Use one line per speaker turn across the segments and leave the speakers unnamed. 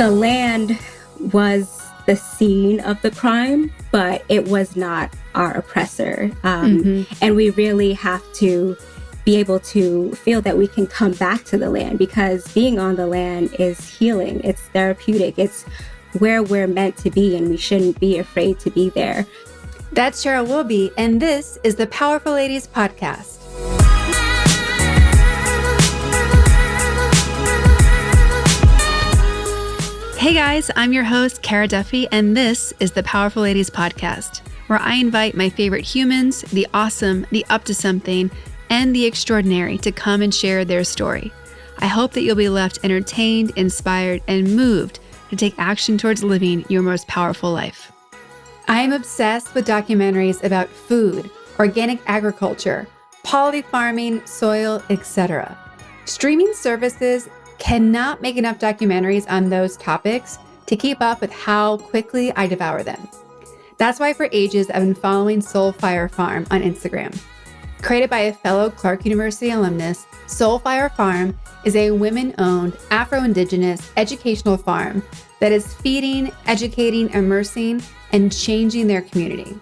The land was the scene of the crime, but it was not our oppressor. And we really have to be able to feel that we can come back to the land, because being on the land is healing. It's therapeutic. It's where we're meant to be, and we shouldn't be afraid to be there.
That's Cheryl Whilby, and this is the Powerful Ladies Podcast. Hey guys, I'm your host, Cara Duffy, and this is the Powerful Ladies Podcast, where I invite my favorite humans, the awesome, the up to something, and the extraordinary to come and share their story. I hope that you'll be left entertained, inspired, and moved to take action towards living your most powerful life. I am obsessed with documentaries about food, organic agriculture, poly farming, soil, etc. Streaming services cannot make enough documentaries on those topics to keep up with how quickly I devour them. That's why for ages I've been following Soulfire Farm on Instagram. Created by a fellow Clark University alumnus, Soulfire Farm is a women-owned Afro-Indigenous educational farm that is feeding, educating, immersing, and changing their community.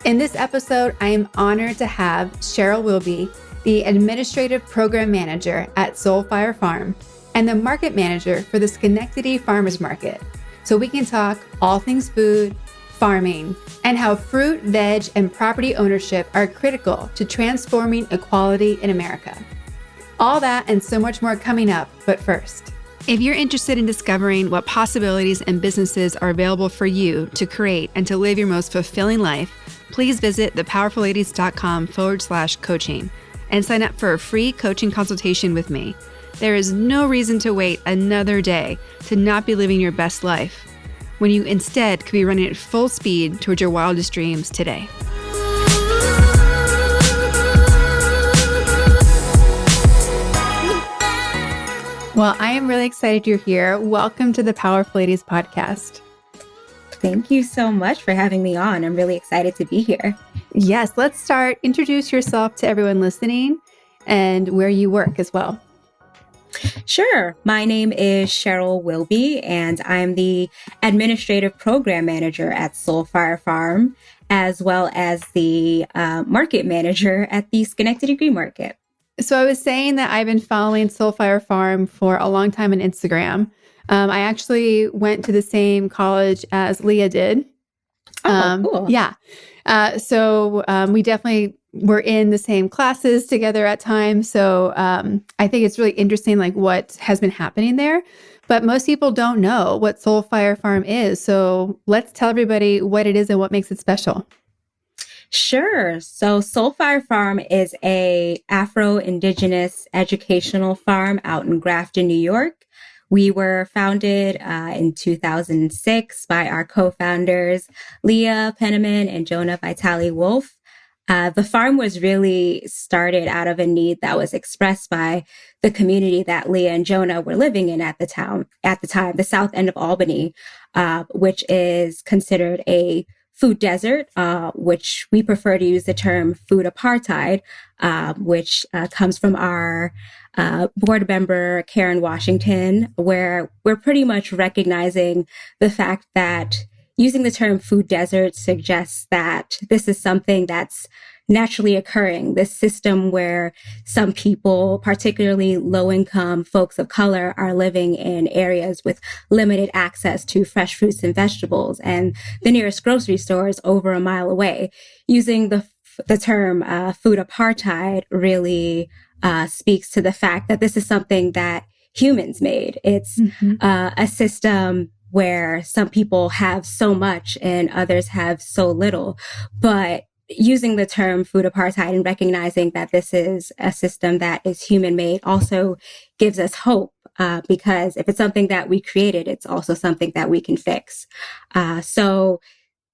In this episode, I am honored to have Cheryl Whilby, the Administrative Program Manager at Soulfire Farm, and the Market Manager for the Schenectady Farmers Market, so we can talk all things food, farming, and how fruit, veg, and property ownership are critical to transforming equality in America. All that and so much more coming up, but first. If you're interested in discovering what possibilities and businesses are available for you to create and to live your most fulfilling life, please visit thepowerfulladies.com/coaching and sign up for a free coaching consultation with me. There is no reason to wait another day to not be living your best life, when you instead could be running at full speed towards your wildest dreams today. Well, I am really excited you're here. Welcome to the Powerful Ladies Podcast.
Thank you so much for having me on. I'm really excited to be here.
Yes, let's start. Introduce yourself to everyone listening and where you work as well.
Sure. My name is Cheryl Whilby, and I'm the Administrative Program Manager at Soulfire Farm, as well as the Market Manager at the Schenectady Green Market.
So I was saying that I've been following Soulfire Farm for a long time on Instagram. I actually went to the same college as Leah did.
Cool.
Yeah. So we definitely were in the same classes together at times. So I think it's really interesting, like what has been happening there. But most people don't know what Soulfire Farm is. So let's tell everybody what it is and what makes it special.
Sure. So Soulfire Farm is a Afro-Indigenous educational farm out in Grafton, New York. We were founded in 2006 by our co-founders, Leah Penniman and Jonah Vitale Wolf. The farm was really started out of a need that was expressed by the community that Leah and Jonah were living in at the time, the south end of Albany, which is considered a food desert, which we prefer to use the term food apartheid, which comes from our board member, Karen Washington, where we're pretty much recognizing the fact that using the term food desert suggests that this is something that's naturally occurring, this system where some people, particularly low-income folks of color, are living in areas with limited access to fresh fruits and vegetables, and the nearest grocery store is over a mile away. Using the term food apartheid really speaks to the fact that this is something that humans made. It's a system where some people have so much and others have so little. But using the term food apartheid and recognizing that this is a system that is human made also gives us hope, because if it's something that we created, it's also something that we can fix. So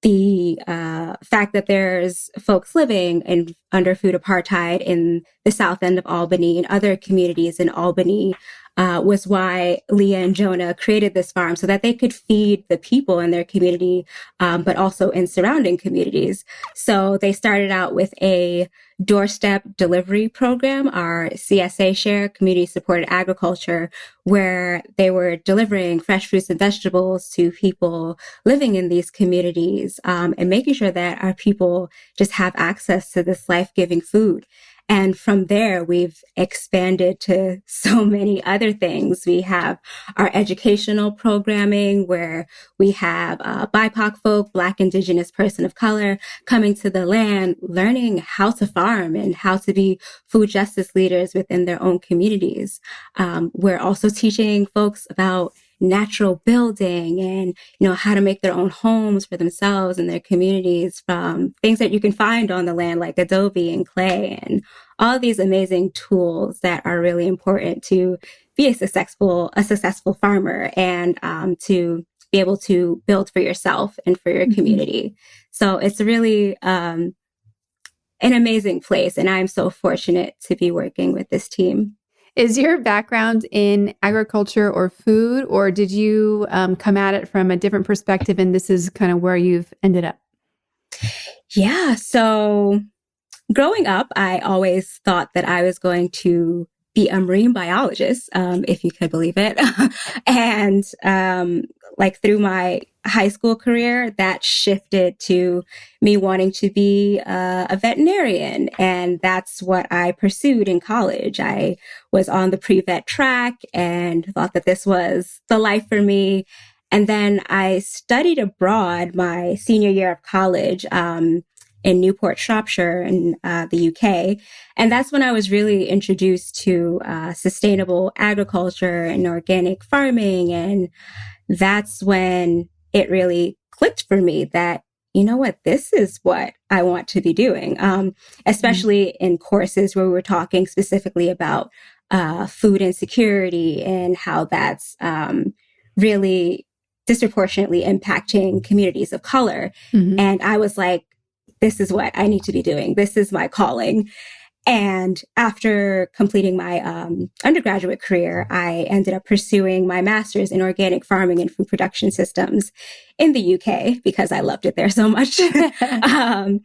the fact that there's folks living under food apartheid in the south end of Albany and other communities in Albany was why Leah and Jonah created this farm so that they could feed the people in their community, but also in surrounding communities. So they started out with a doorstep delivery program, our CSA share, community supported agriculture, where they were delivering fresh fruits and vegetables to people living in these communities, and making sure that our people just have access to this life-giving food. And from there, we've expanded to so many other things. We have our educational programming where we have BIPOC folk, Black, Indigenous, person of color coming to the land, learning how to farm and how to be food justice leaders within their own communities. We're also teaching folks about natural building and, how to make their own homes for themselves and their communities from things that you can find on the land like adobe and clay and all of these amazing tools that are really important to be a successful farmer and to be able to build for yourself and for your community. So it's really an amazing place. And I'm so fortunate to be working with this team.
Is your background in agriculture or food, or did you come at it from a different perspective and this is kind of where you've ended up?
Yeah. So growing up, I always thought that I was going to be a marine biologist, if you could believe it. And through my high school career, that shifted to me wanting to be a veterinarian. And that's what I pursued in college. I was on the pre-vet track and thought that this was the life for me. And then I studied abroad my senior year of college, in Newport, Shropshire in the UK. And that's when I was really introduced to sustainable agriculture and organic farming. And that's when it really clicked for me that, this is what I want to be doing, especially in courses where we were talking specifically about food insecurity and how that's really disproportionately impacting communities of color. And I was like, this is what I need to be doing. This is my calling. And after completing my undergraduate career, I ended up pursuing my master's in organic farming and food production systems in the UK because I loved it there so much. And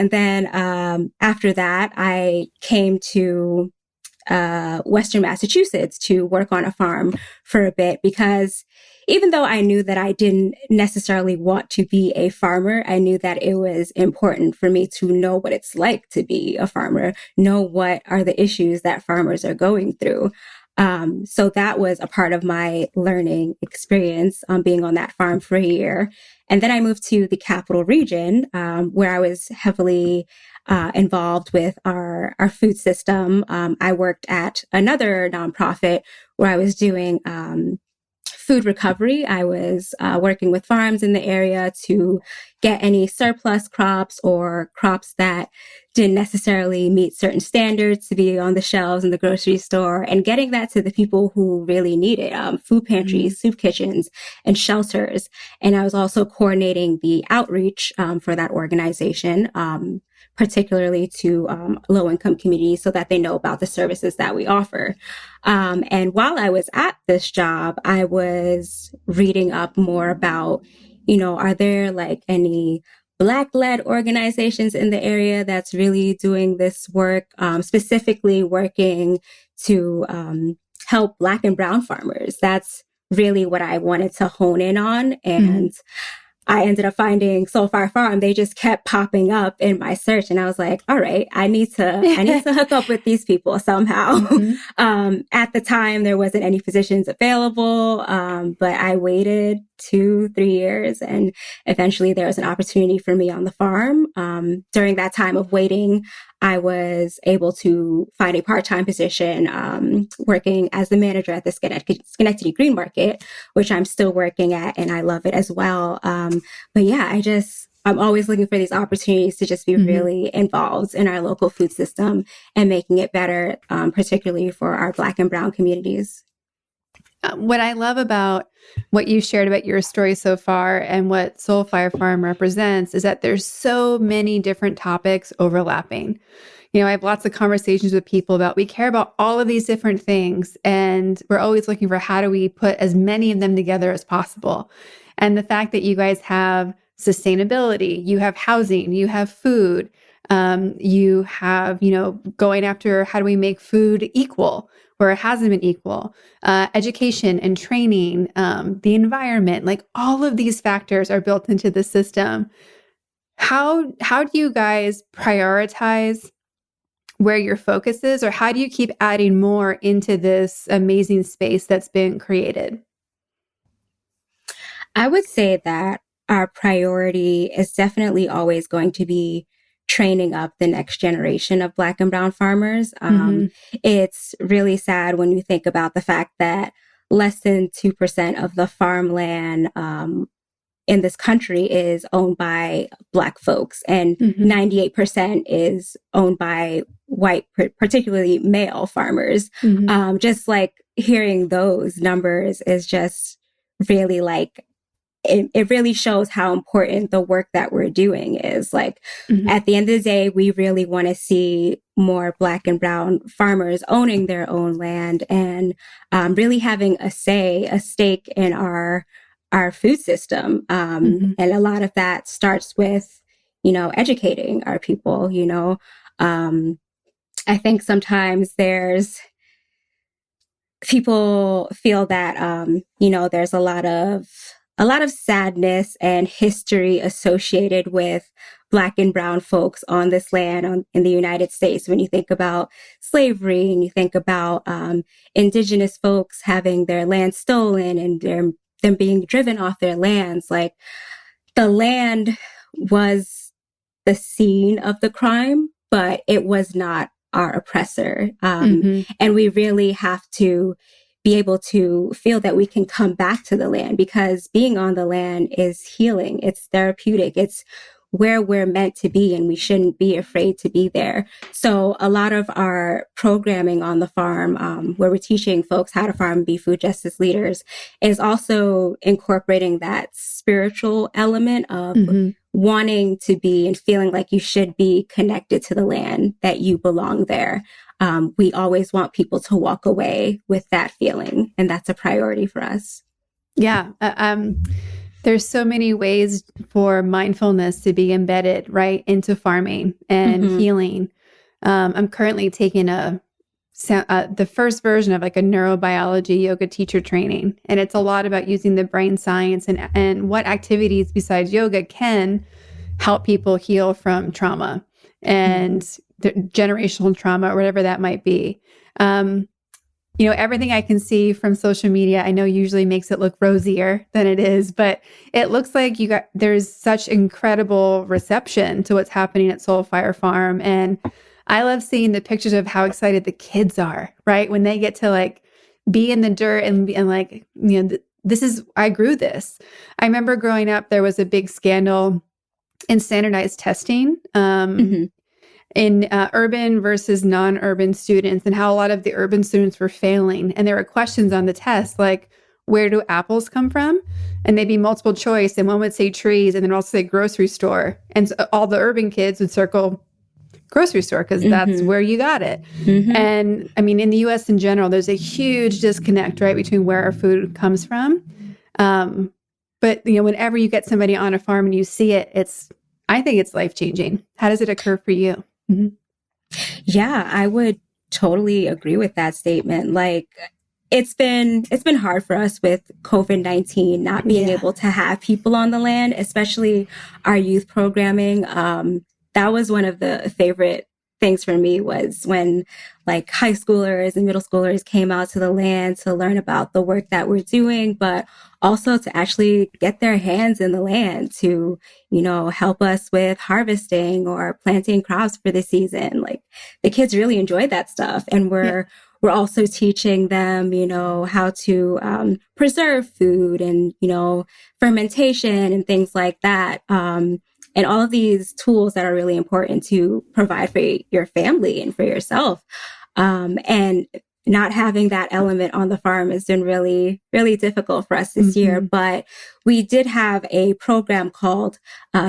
then after that, I came to Western Massachusetts to work on a farm for a bit because even though I knew that I didn't necessarily want to be a farmer, I knew that it was important for me to know what it's like to be a farmer, know what are the issues that farmers are going through. So that was a part of my learning experience being on that farm for a year. And then I moved to the Capital Region, where I was heavily involved with our food system. I worked at another nonprofit where I was doing food recovery. I was working with farms in the area to get any surplus crops or crops that didn't necessarily meet certain standards to be on the shelves in the grocery store and getting that to the people who really need it, food pantries, soup kitchens, and shelters. And I was also coordinating the outreach for that organization, particularly to low-income communities so that they know about the services that we offer. And while I was at this job, I was reading up more about, are there like any Black-led organizations in the area that's really doing this work, specifically working to help Black and Brown farmers. That's really what I wanted to hone in on. And I ended up finding Soul Fire Farm. They just kept popping up in my search. And I was like, all right, I need to hook up with these people somehow. At the time, there wasn't any positions available. But I waited 2-3 years and eventually there was an opportunity for me on the farm. During that time of waiting, I was able to find a part-time position, working as the manager at the Schenectady Green Market, which I'm still working at, and I love it as well. But yeah, I'm always looking for these opportunities to just be really involved in our local food system and making it better, particularly for our Black and Brown communities.
What I love about what you shared about your story so far and what Soul Fire Farm represents is that there's so many different topics overlapping. I have lots of conversations with people about we care about all of these different things, and we're always looking for how do we put as many of them together as possible. And the fact that you guys have sustainability, you have housing, you have food, you have, going after how do we make food equal where it hasn't been equal, education and training, the environment, like all of these factors are built into the system. How do you guys prioritize where your focus is, or how do you keep adding more into this amazing space that's been created?
I would say that our priority is definitely always going to be training up the next generation of Black and Brown farmers.
Mm-hmm.
It's really sad when you think about the fact that less than 2% of the farmland in this country is owned by Black folks, and 98% is owned by white, particularly male farmers.
Mm-hmm.
Just like hearing those numbers is just really like, it really shows how important the work that we're doing is. Like, at the end of the day, we really want to see more Black and Brown farmers owning their own land and really having a stake in our food system. And a lot of that starts with, educating our people. I think sometimes people feel that, there's a lot of sadness and history associated with Black and Brown folks on this land in the United States. When you think about slavery and you think about Indigenous folks having their land stolen and them being driven off their lands, like the land was the scene of the crime, but it was not our oppressor. And we really have to be able to feel that we can come back to the land, because being on the land is healing. It's therapeutic. It's where we're meant to be, and we shouldn't be afraid to be there. So a lot of our programming on the farm, where we're teaching folks how to farm and be food justice leaders, is also incorporating that spiritual element of wanting to be and feeling like you should be connected to the land, that you belong there. We always want people to walk away with that feeling, and that's a priority for us.
Yeah. There's so many ways for mindfulness to be embedded right into farming and healing. I'm currently taking the first version of like a neurobiology yoga teacher training. And it's a lot about using the brain science and what activities besides yoga can help people heal from trauma and generational trauma, or whatever that might be. Everything I can see from social media, I know usually makes it look rosier than it is, but it looks like there's such incredible reception to what's happening at Soul Fire Farm. And I love seeing the pictures of how excited the kids are, right? When they get to like be in the dirt and like, I grew this. I remember growing up, there was a big scandal in standardized testing. In urban versus non-urban students, and how a lot of the urban students were failing. And there were questions on the test, like, where do apples come from? And they'd be multiple choice. And one would say trees, and then also say grocery store. And so all the urban kids would circle grocery store, because that's where you got it. And I mean, in the US in general, there's a huge disconnect, right, between where our food comes from. But, whenever you get somebody on a farm and you see it, I think it's life-changing. How does it occur for you?
Yeah, I would totally agree with that statement. Like, it's been hard for us with COVID-19 not being able to have people on the land, especially our youth programming. That was one of the favorite things for me, was when like high schoolers and middle schoolers came out to the land to learn about the work that we're doing, but also to actually get their hands in the land to, help us with harvesting or planting crops for the season. Like, the kids really enjoyed that stuff. And we're also teaching them, how to preserve food and, fermentation and things like that. And all of these tools that are really important to provide for your family and for yourself. And not having that element on the farm has been really, really difficult for us this year. But we did have a program called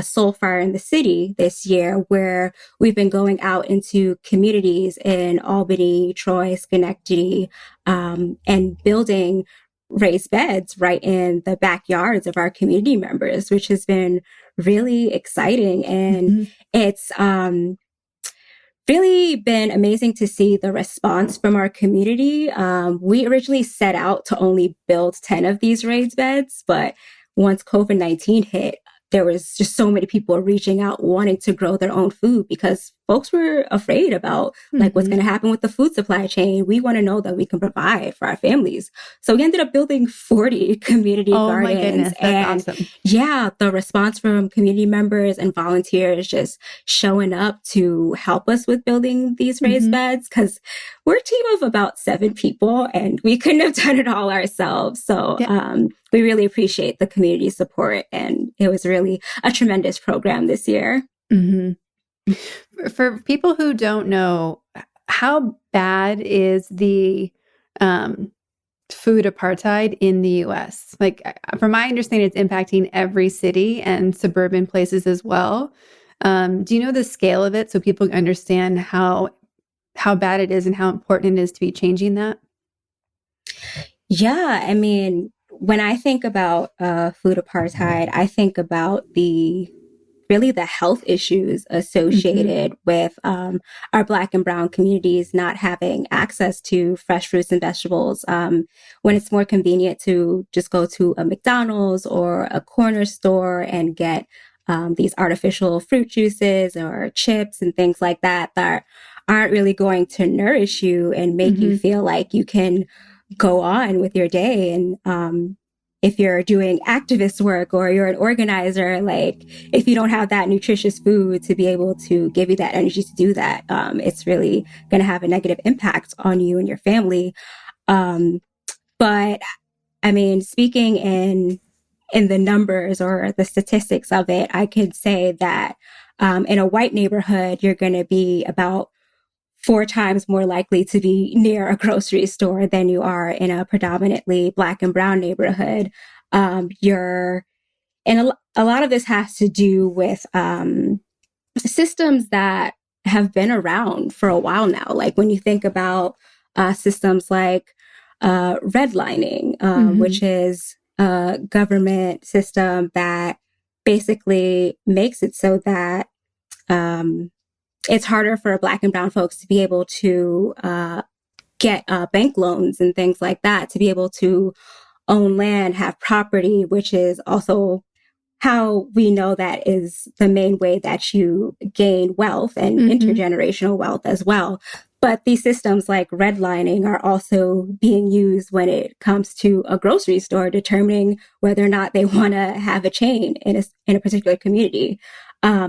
Soul Fire in the City this year, where we've been going out into communities in Albany, Troy, Schenectady, and building raised beds right in the backyards of our community members, which has been really exciting. And it's really been amazing to see the response from our community. We originally set out to only build 10 of these raised beds, but once COVID-19 hit, there was just so many people reaching out wanting to grow their own food because folks were afraid about like what's going to happen with the food supply chain. We want to know that we can provide for our families. So we ended up building 40 community gardens.
My goodness, that's awesome.
Yeah, the response from community members and volunteers just showing up to help us with building these raised beds, because we're a team of about 7 people and we couldn't have done it all ourselves. So we really appreciate the community support, and it was really a tremendous program this year.
For people who don't know, how bad is the food apartheid in the U.S.? Like, from my understanding, it's impacting every city and suburban places as well. Do you know the scale of it so people understand how bad it is and how important it is to be changing that?
Yeah, I mean, when I think about food apartheid, I think about the health issues associated with our Black and Brown communities not having access to fresh fruits and vegetables, when it's more convenient to just go to a McDonald's or a corner store and get these artificial fruit juices or chips and things like that that aren't really going to nourish you and make you feel like you can go on with your day. And if you're doing activist work or you're an organizer, like if you don't have that nutritious food to be able to give you that energy to do that, it's really going to have a negative impact on you and your family. But I mean, speaking in the numbers or the statistics of it, I could say that in a white neighborhood, you're going to be about 4 times more likely to be near a grocery store than you are in a predominantly Black and Brown neighborhood. And a lot of this has to do with systems that have been around for a while now. Like when you think about systems like redlining, which is a government system that basically makes it so that it's harder for Black and Brown folks to be able to get bank loans and things like that, to be able to own land, have property, which is also how we know that is the main way that you gain wealth and intergenerational wealth as well. But these systems like redlining are also being used when it comes to a grocery store, determining whether or not they want to have a chain in a particular community.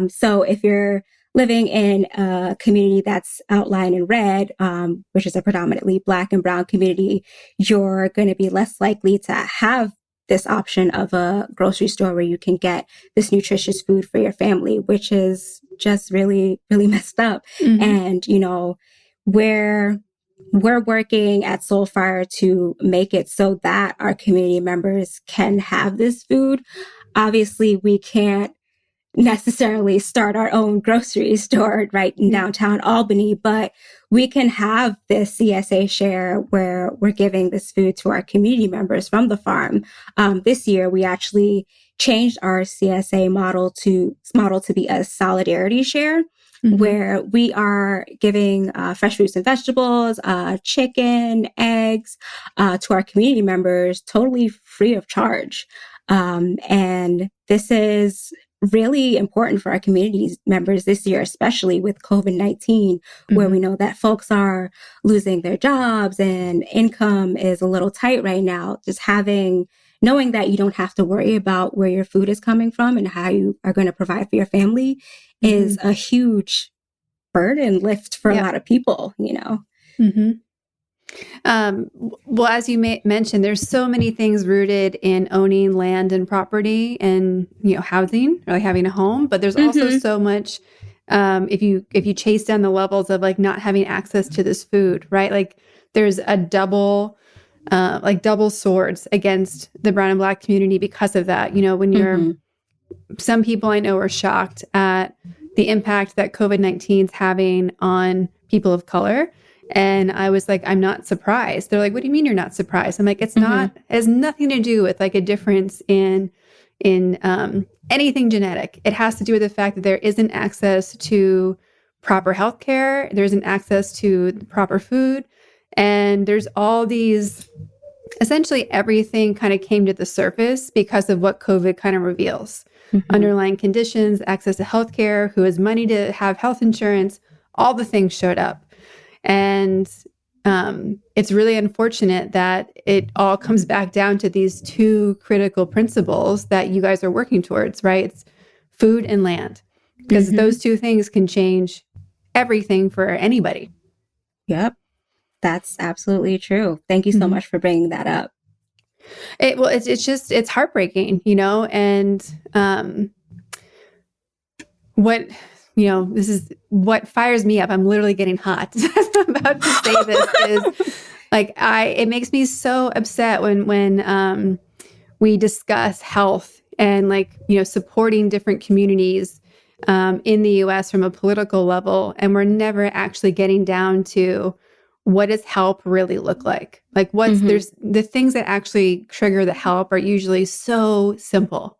So if you're living in a community that's outlined in red, which is a predominantly Black and Brown community, you're going to be less likely to have this option of a grocery store where you can get this nutritious food for your family, which is just really, really messed up. And, you know, we're working at Soulfire to make it so that our community members can have this food. Obviously, we can't necessarily start our own grocery store right in downtown Albany, but we can have this CSA share where we're giving this food to our community members from the farm. This year, we actually changed our CSA model to be a solidarity share, where we are giving fresh fruits and vegetables, chicken, eggs to our community members totally free of charge. And this is really important for our community members this year, especially with COVID-19, where we know that folks are losing their jobs and income is a little tight right now. Just knowing that you don't have to worry about where your food is coming from and how you are going to provide for your family is a huge burden lift for a lot of people, you know?
Well, as you mentioned, there's so many things rooted in owning land and property and, you know, housing or like having a home, but there's also so much, if you chase down the levels of like not having access to this food, right? Like there's a double swords against the brown and Black community because of that. You know, when you're, some people I know are shocked at the impact that COVID-19 is having on people of color. And I was like, I'm not surprised. They're like, what do you mean you're not surprised? I'm like, it's not, it has nothing to do with like a difference in anything genetic. It has to do with the fact that there isn't access to proper healthcare. There isn't access to proper food. And there's all these, essentially everything kind of came to the surface because of what COVID kind of reveals. Underlying conditions, access to healthcare, who has money to have health insurance, all the things showed up. And it's really unfortunate that it all comes back down to these two critical principles that you guys are working towards, right? It's food and land, because those two things can change everything for anybody.
Yep. That's absolutely true. Thank you so much for bringing that up.
It's heartbreaking, you know, and this is what fires me up. I'm literally getting hot. I'm about to say this is like, it makes me so upset when we discuss health and like, you know, supporting different communities in the US from a political level. And we're never actually getting down to what does help really look like? Like there's the things that actually trigger the help are usually so simple.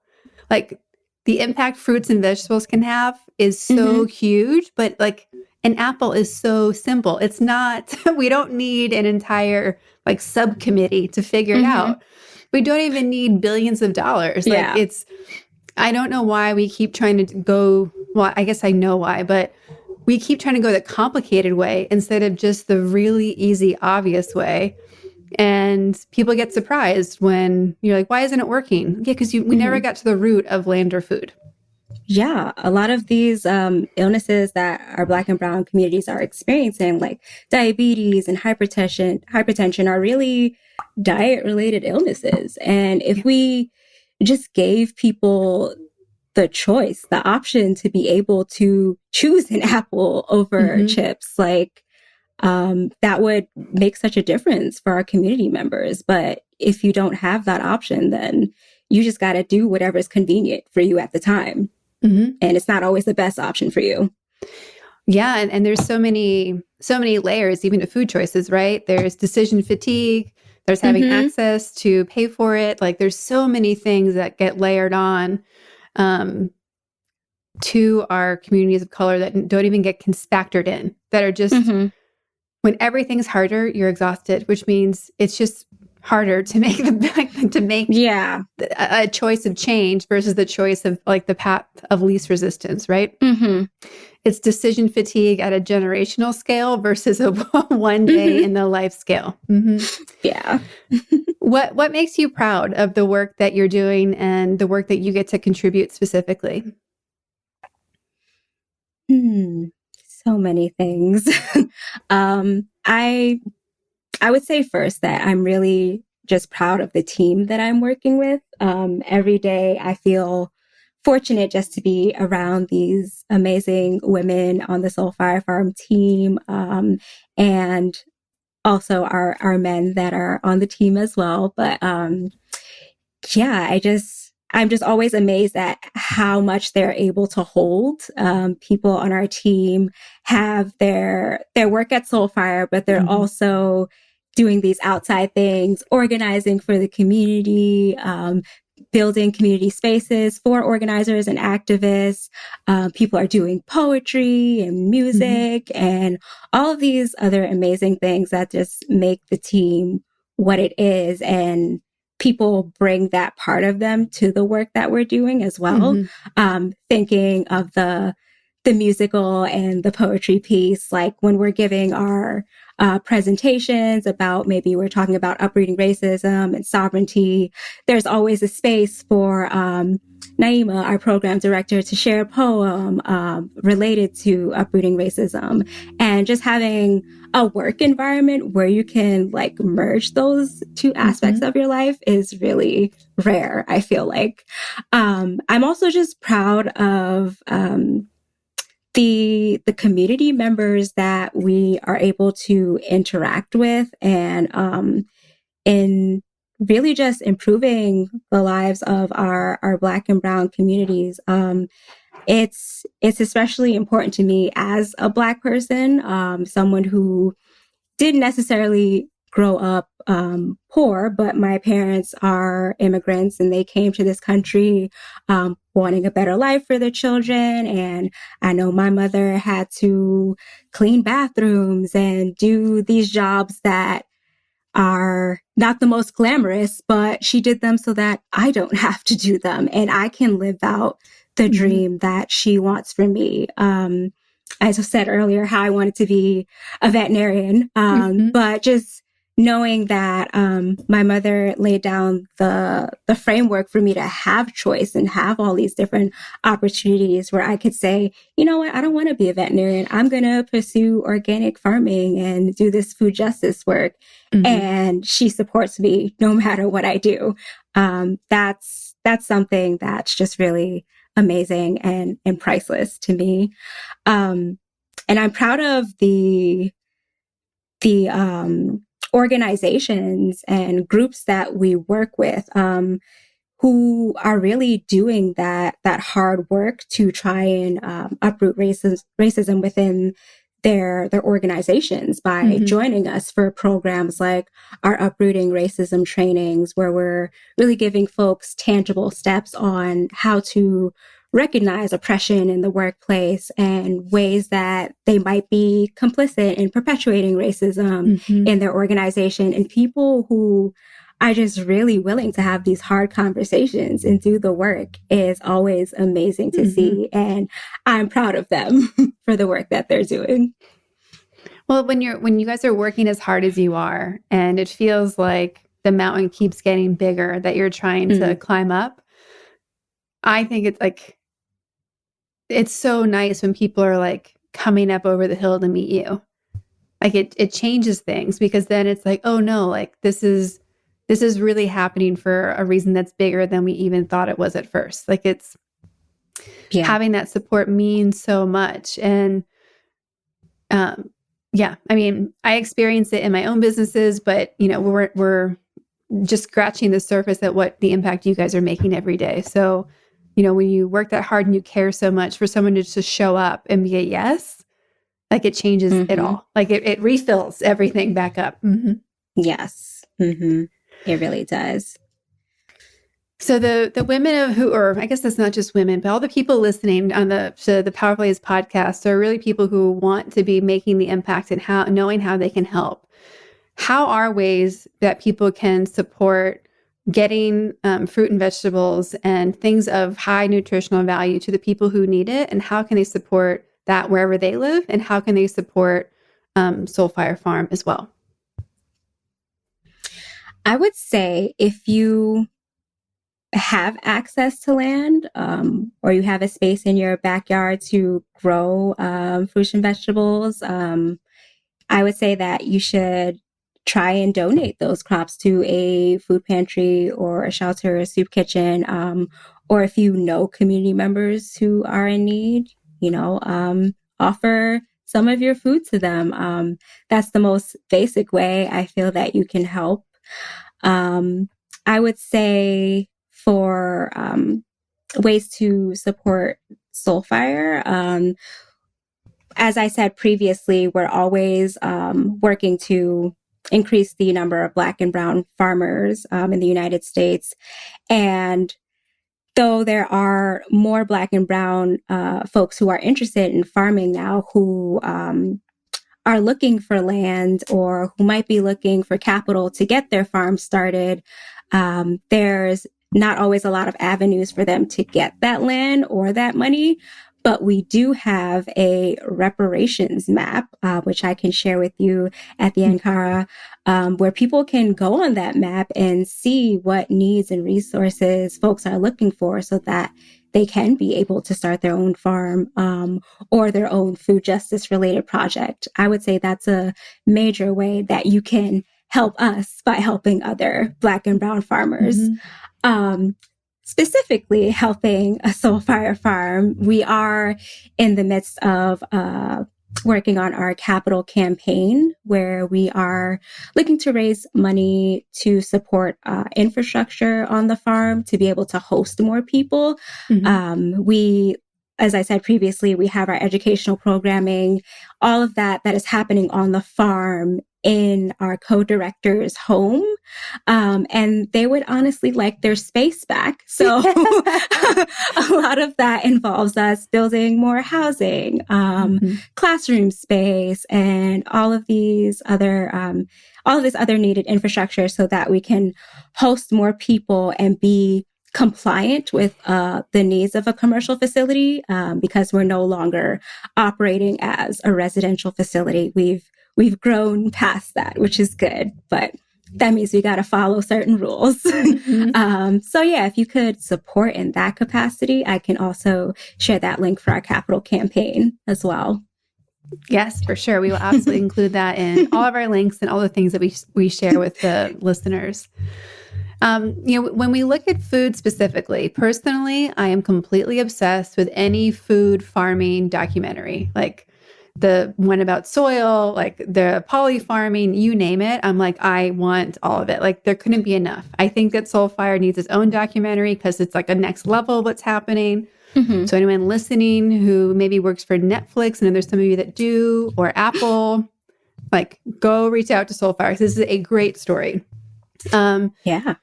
Like the impact fruits and vegetables can have is so huge, but like an apple is so simple. It's not, we don't need an entire like subcommittee to figure it out. We don't even need billions of dollars. Like I don't know why we keep trying to go, well, I guess I know why, but we keep trying to go the complicated way instead of just the really easy, obvious way. And people get surprised when you're like, why isn't it working? Yeah, because we never got to the root of land or food.
Yeah, a lot of these illnesses that our Black and brown communities are experiencing, like diabetes and hypertension are really diet-related illnesses. And if we just gave people the choice, the option to be able to choose an apple over chips, like that would make such a difference for our community members. But if you don't have that option, then you just got to do whatever is convenient for you at the time. And it's not always the best option for you.
Yeah. And there's so many layers, even to food choices, right? There's decision fatigue. There's having access to pay for it. Like there's so many things that get layered on to our communities of color that don't even get factored in, that are just, when everything's harder, you're exhausted, which means it's just harder to make a choice of change versus the choice of like the path of least resistance, right? It's decision fatigue at a generational scale versus a one day in the life scale.
Yeah.
What makes you proud of the work that you're doing and the work that you get to contribute specifically?
So many things. I would say first that I'm really just proud of the team that I'm working with. Every day I feel fortunate just to be around these amazing women on the Soul Fire Farm team, and also our men that are on the team as well. But yeah, I'm just always amazed at how much they're able to hold. People on our team have their work at Soulfire, but they're also doing these outside things, organizing for the community, building community spaces for organizers and activists. People are doing poetry and music and all of these other amazing things that just make the team what it is. And people bring that part of them to the work that we're doing as well. Thinking of the musical and the poetry piece, like when we're giving our presentations about, maybe we're talking about uprooting racism and sovereignty, there's always a space for Naima, our program director, to share a poem related to uprooting racism. And just having a work environment where you can like merge those two aspects of your life is really rare, I feel like. I'm also just proud of the community members that we are able to interact with and in really just improving the lives of our Black and Brown communities. It's especially important to me as a Black person, someone who didn't necessarily grow up poor, but my parents are immigrants and they came to this country wanting a better life for their children. And I know my mother had to clean bathrooms and do these jobs that are not the most glamorous, but she did them so that I don't have to do them and I can live out the dream that she wants for me. As I said earlier, how I wanted to be a veterinarian, but just knowing that my mother laid down the framework for me to have choice and have all these different opportunities where I could say, you know what, I don't want to be a veterinarian. I'm going to pursue organic farming and do this food justice work. And she supports me no matter what I do. That's something that's just really amazing and priceless to me. And I'm proud of the organizations and groups that we work with, who are really doing that hard work to try and uproot racism within their organizations by joining us for programs like our uprooting racism trainings, where we're really giving folks tangible steps on how to recognize oppression in the workplace and ways that they might be complicit in perpetuating racism in their organization, and people who are just really willing to have these hard conversations and do the work is always amazing to see. And I'm proud of them for the work that they're doing.
Well, when you guys are working as hard as you are, and it feels like the mountain keeps getting bigger that you're trying to climb up, I think it's like, it's so nice when people are like coming up over the hill to meet you. Like it changes things, because then it's like, oh no, like this is really happening for a reason that's bigger than we even thought it was at first. Like it's having that support means so much. And I mean, I experience it in my own businesses, but you know, we're just scratching the surface at what the impact you guys are making every day. So, you know, when you work that hard and you care so much, for someone to just show up and be a yes, like it changes it all. Like it refills everything back up.
Yes. It really does.
So the women who, or I guess that's not just women, but all the people listening on the Powerful Ladies podcast are really people who want to be making the impact and knowing how they can help. How are ways that people can support getting fruit and vegetables and things of high nutritional value to the people who need it? And how can they support that wherever they live? And how can they support Soulfire Farm as well?
I would say if you have access to land, or you have a space in your backyard to grow fruits and vegetables, I would say that you should try and donate those crops to a food pantry or a shelter or a soup kitchen, or if you know community members who are in need, you know, offer some of your food to them. That's the most basic way I feel that you can help. I would say for ways to support Soulfire, as I said previously, we're always working to increase the number of Black and Brown farmers in the United States. And though there are more Black and Brown folks who are interested in farming now, who are looking for land or who might be looking for capital to get their farm started, there's not always a lot of avenues for them to get that land or that money. But we do have a reparations map, which I can share with you at the end, Cara, where people can go on that map and see what needs and resources folks are looking for so that they can be able to start their own farm or their own food justice related project. I would say that's a major way that you can help us by helping other Black and Brown farmers. specifically helping a Soul Fire Farm, we are in the midst of working on our capital campaign, where we are looking to raise money to support infrastructure on the farm to be able to host more people. We, as I said previously, we have our educational programming, all of that is happening on the farm in our co-director's home. And they would honestly like their space back. So a lot of that involves us building more housing, classroom space, and all of this other needed infrastructure so that we can host more people and be compliant with the needs of a commercial facility, because we're no longer operating as a residential facility. We've grown past that, which is good, but that means we got to follow certain rules. So yeah, if you could support in that capacity, I can also share that link for our capital campaign as well.
Yes, for sure. We will absolutely include that in all of our links and all the things that we share with the listeners. When we look at food specifically, personally, I am completely obsessed with any food farming documentary, like the one about soil, like the poly farming, you name it. I'm like, I want all of it. Like there couldn't be enough. I think that Soul Fire needs its own documentary because it's like a next level of what's happening. So anyone listening who maybe works for Netflix, and there's some of you that do, or Apple, like go reach out to Soul Fire. This is a great story.
Yeah.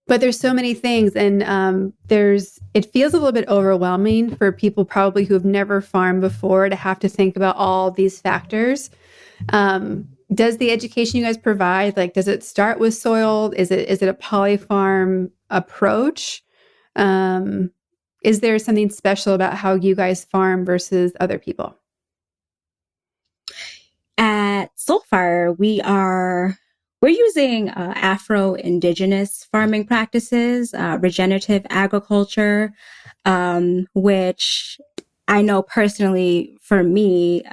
But there's so many things, and it feels a little bit overwhelming for people probably who have never farmed before to have to think about all these factors. Does the education you guys provide, like, does it start with soil? Is it a polyfarm approach? Is there something special about how you guys farm versus other people?
At Soul Fire, we're using Afro-Indigenous farming practices, regenerative agriculture, which I know personally for me,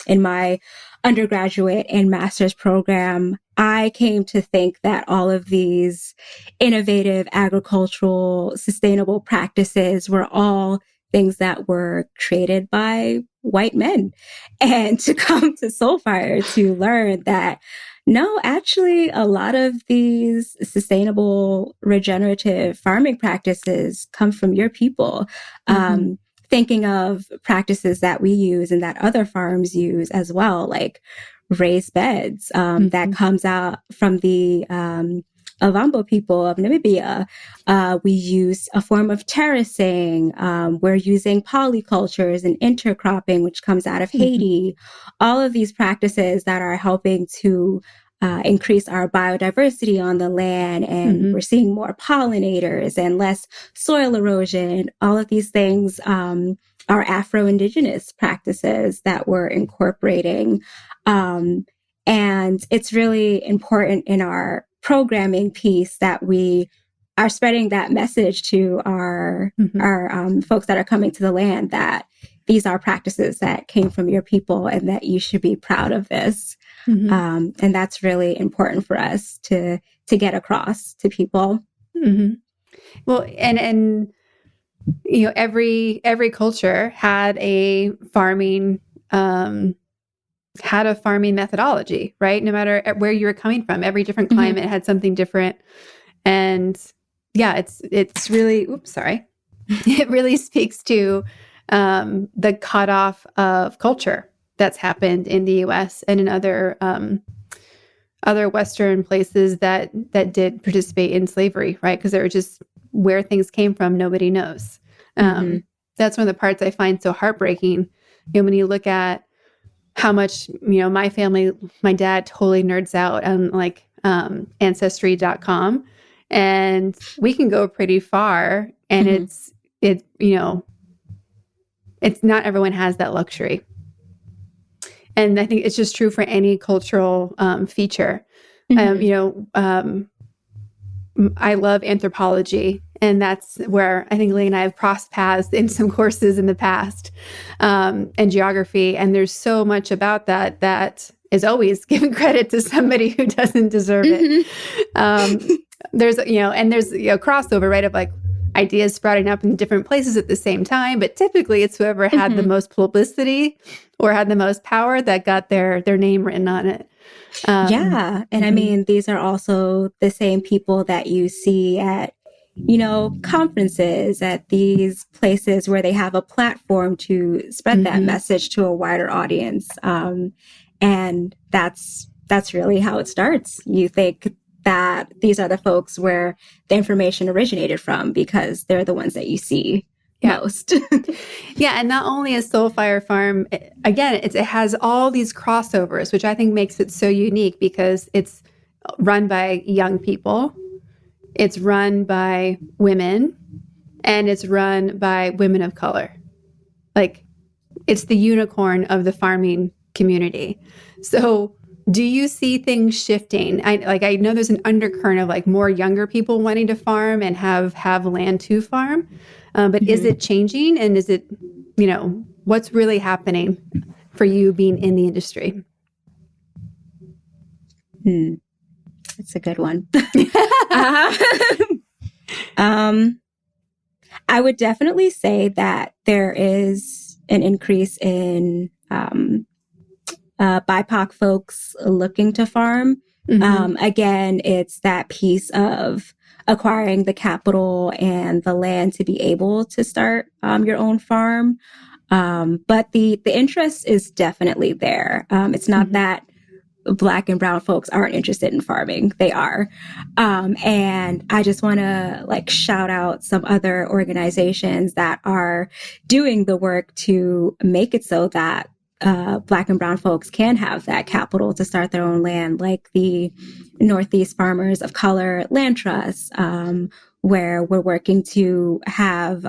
in my undergraduate and master's program, I came to think that all of these innovative agricultural sustainable practices were all things that were created by white men. And to come to Soul Fire to learn that no, actually, a lot of these sustainable regenerative farming practices come from your people. Thinking of practices that we use and that other farms use as well, like raised beds, that comes out from the Ovambo people of Namibia. We use a form of terracing. We're using polycultures and intercropping, which comes out of Haiti. All of these practices that are helping to increase our biodiversity on the land, and we're seeing more pollinators and less soil erosion. All of these things are Afro-Indigenous practices that we're incorporating. And it's really important in our programming piece that we are spreading that message to our folks that are coming to the land, that these are practices that came from your people and that you should be proud of this. And that's really important for us to get across to people.
Well, and every culture had a farming methodology, right? No matter where you were coming from, every different climate had something different. And yeah, it's really, it really speaks to the cutoff of culture that's happened in the U.S. and in other Western places that did participate in slavery, right? Because they were just where things came from, nobody knows. That's one of the parts I find so heartbreaking. When you look at how much, my family, my dad totally nerds out on like ancestry.com, and we can go pretty far, and it's not everyone has that luxury. And I think it's just true for any cultural feature. I love anthropology, and that's where I think Lee and I have crossed paths in some courses in the past, and geography. And there's so much about that is always giving credit to somebody who doesn't deserve it. There's a crossover, right? Of like ideas sprouting up in different places at the same time. But typically it's whoever had the most publicity or had the most power that got their name written on it.
Yeah. And I mean, these are also the same people that you see at, conferences, at these places where they have a platform to spread that message to a wider audience. And that's really how it starts. You think that these are the folks where the information originated from because they're the ones that you see most.
Yeah. And not only is Soulfire Farm, again, it has all these crossovers, which I think makes it so unique because it's run by young people, it's run by women, and it's run by women of color. Like, it's the unicorn of the farming community. So do you see things shifting? I know there's an undercurrent of like more younger people wanting to farm and have land to farm. But is it changing? And is it, what's really happening for you being in the industry?
That's a good one. I would definitely say that there is an increase in BIPOC folks looking to farm. Again, it's that piece of acquiring the capital and the land to be able to start your own farm. But the interest is definitely there. It's not that Black and brown folks aren't interested in farming. They are. And I just want to shout out some other organizations that are doing the work to make it so that Black and brown folks can have that capital to start their own land, like the Northeast Farmers of Color Land Trust, where we're working to have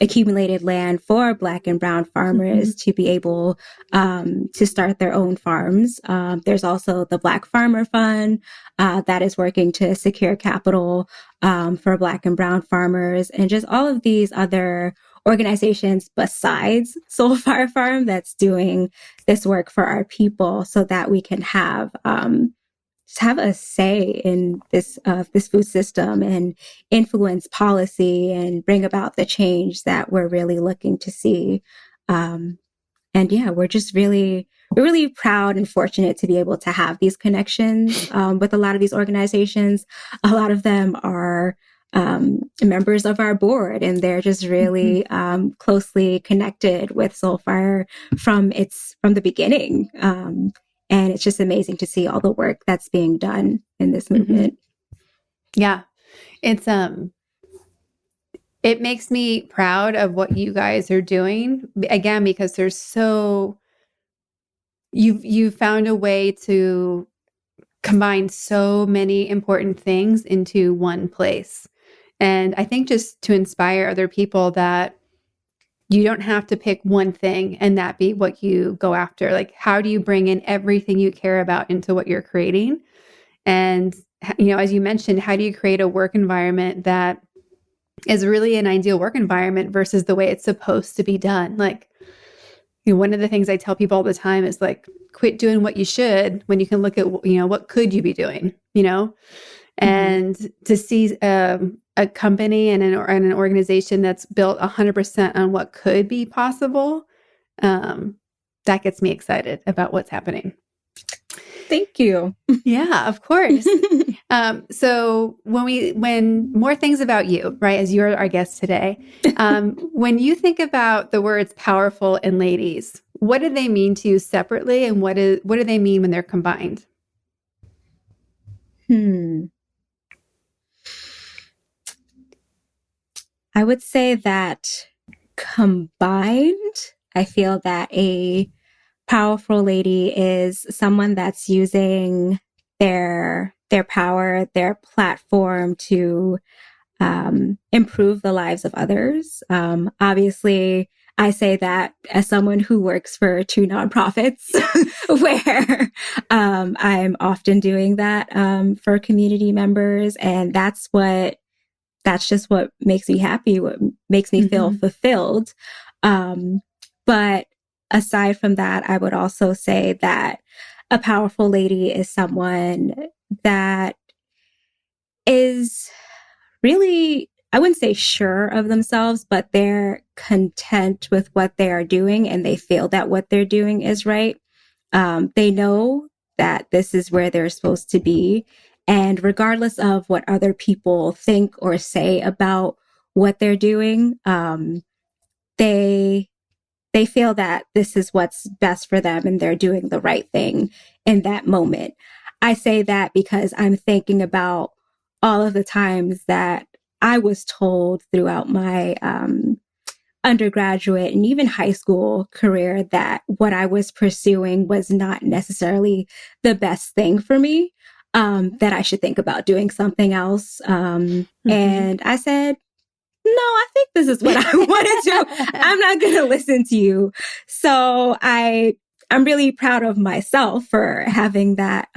accumulated land for Black and brown farmers to be able to start their own farms. There's also the Black Farmer Fund that is working to secure capital for Black and brown farmers, and just all of these other organizations besides Soulfire Farm that's doing this work for our people so that we can have a say in this food system and influence policy and bring about the change that we're really looking to see. And yeah, we're really proud and fortunate to be able to have these connections with a lot of these organizations. A lot of them are members of our board, and they're just really closely connected with Soulfire from the beginning. And it's just amazing to see all the work that's being done in this movement.
Yeah. It's, it makes me proud of what you guys are doing, again, because you've found a way to combine so many important things into one place. And I think just to inspire other people that you don't have to pick one thing and that be what you go after. Like, how do you bring in everything you care about into what you're creating? And, as you mentioned, how do you create a work environment that is really an ideal work environment versus the way it's supposed to be done? Like, one of the things I tell people all the time is quit doing what you should when you can look at, what could you be doing, and to see a company and an organization that's built 100% on what could be possible, that gets me excited about what's happening.
Thank you.
Yeah, of course. So when more things about you, right, as you're our guest today, when you think about the words powerful and ladies, what do they mean to you separately, and what do they mean when they're combined?
I would say that combined, I feel that a powerful lady is someone that's using their power, their platform to improve the lives of others. Obviously, I say that as someone who works for two nonprofits where I'm often doing that for community members. And that's just what makes me happy, what makes me feel fulfilled. But aside from that, I would also say that a powerful lady is someone that is really I wouldn't say sure of themselves, but they're content with what they are doing and they feel that what they're doing is right. They know that this is where they're supposed to be. And regardless of what other people think or say about what they're doing, they feel that this is what's best for them and they're doing the right thing in that moment. I say that because I'm thinking about all of the times that I was told throughout my undergraduate and even high school career that what I was pursuing was not necessarily the best thing for me, that I should think about doing something else. And I said, no, I think this is what I want to do. I'm not going to listen to you. So I'm really proud of myself for having that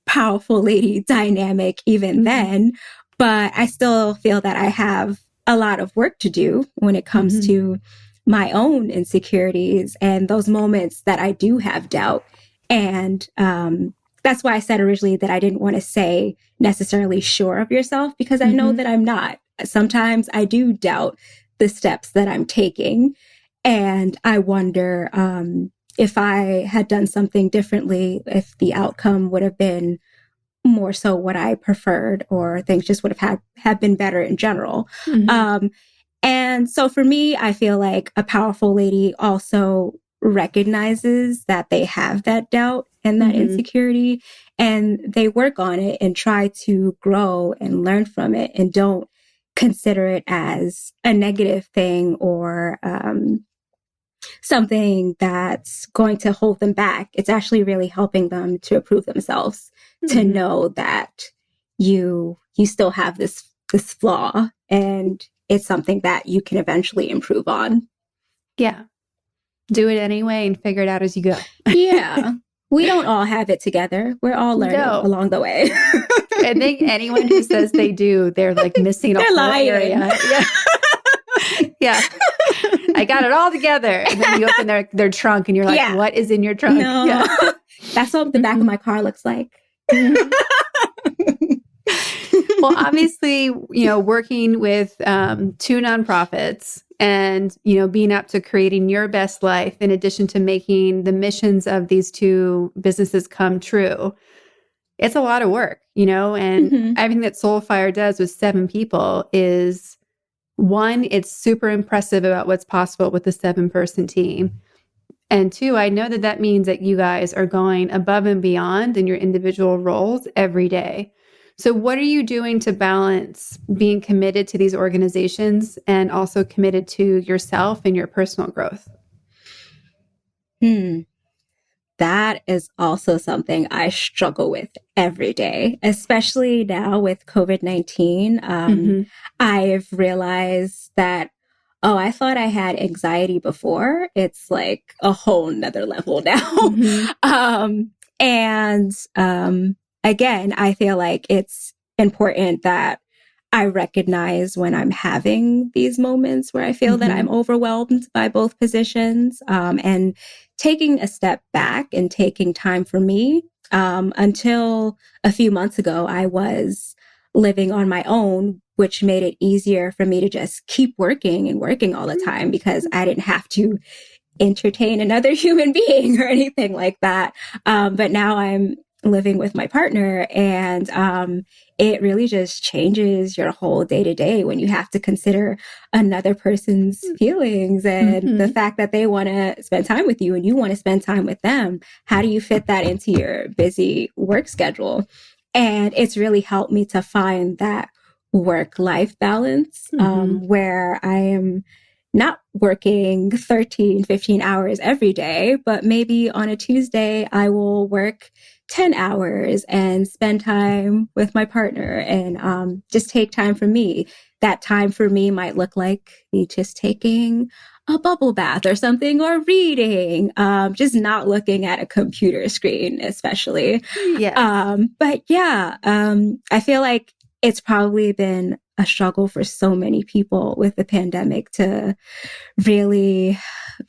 powerful lady dynamic even then. But I still feel that I have a lot of work to do when it comes to my own insecurities and those moments that I do have doubt. And that's why I said originally that I didn't want to say necessarily sure of yourself, because I know that I'm not. Sometimes I do doubt the steps that I'm taking. And I wonder if I had done something differently, if the outcome would have been more so what I preferred, or things just would have been better in general. And so for me, I feel like a powerful lady also recognizes that they have that doubt and that insecurity, and they work on it and try to grow and learn from it and don't consider it as a negative thing or something that's going to hold them back. It's actually really helping them to improve themselves, to know that you still have this flaw and it's something that you can eventually improve on.
Yeah. Do it anyway and figure it out as you go.
Yeah. We don't all have it together. We're all learning along the way.
I think anyone who says they do, they're like missing a whole area. Yeah. Yeah. I got it all together. And then you open their trunk and you're like, what is in your trunk?
No.
Yeah.
That's what the back of my car looks like.
Well, obviously, working with two nonprofits and, being up to creating your best life in addition to making the missions of these two businesses come true. It's a lot of work, and everything that Soulfire does with 7 people is, one, it's super impressive about what's possible with the 7-person team. And 2, I know that means that you guys are going above and beyond in your individual roles every day. So what are you doing to balance being committed to these organizations and also committed to yourself and your personal growth?
That is also something I struggle with every day, especially now with COVID-19. I've realized that, I thought I had anxiety before. It's like a whole nother level now. Again, I feel like it's important that I recognize when I'm having these moments where I feel that I'm overwhelmed by both positions, and taking a step back and taking time for me. Until a few months ago, I was living on my own, which made it easier for me to just keep working and working all the time because I didn't have to entertain another human being or anything like that. But now I'm living with my partner, and it really just changes your whole day to day when you have to consider another person's feelings and the fact that they want to spend time with you and you want to spend time with them. How do you fit that into your busy work schedule? And it's really helped me to find that work-life balance, where I am not working 13, 15 hours every day, but maybe on a Tuesday, I will work 10 hours and spend time with my partner and just take time for me. That time for me might look like me just taking a bubble bath or something, or reading, just not looking at a computer screen, especially. But yeah, I feel like it's probably been a struggle for so many people with the pandemic to really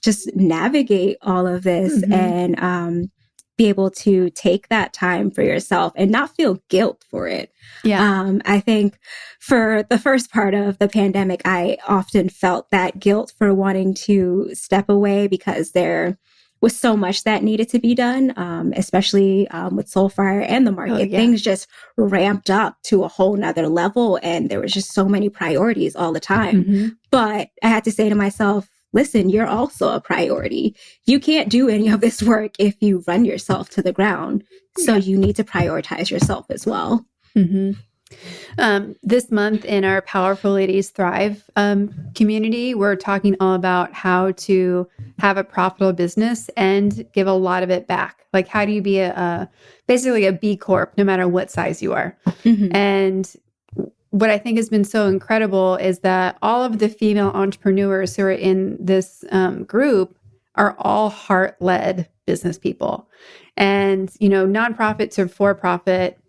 just navigate all of this and be able to take that time for yourself and not feel guilt for it.
Yeah.
I think for the first part of the pandemic, I often felt that guilt for wanting to step away because there was so much that needed to be done, especially with Soulfire and the market.
Oh, yeah.
Things just ramped up to a whole nother level, and there was just so many priorities all the time.
Mm-hmm.
But I had to say to myself, listen, you're also a priority. You can't do any of this work if you run yourself to the ground. So you need to prioritize yourself as well.
Mm-hmm. This month in our Powerful Ladies Thrive community, we're talking all about how to have a profitable business and give a lot of it back. Like, how do you be basically a B Corp, no matter what size you are?
Mm-hmm.
And what I think has been so incredible is that all of the female entrepreneurs who are in this group are all heart-led business people. And, nonprofit to for-profit,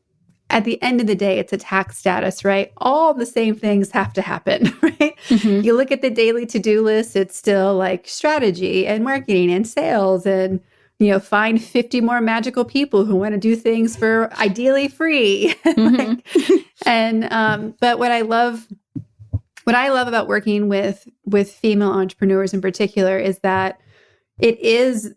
at the end of the day, it's a tax status, right? All the same things have to happen, right?
Mm-hmm.
You look at the daily to-do list, it's still like strategy and marketing and sales and, find 50 more magical people who want to do things for ideally free.
Mm-hmm.
But what I love about working with female entrepreneurs in particular is that it is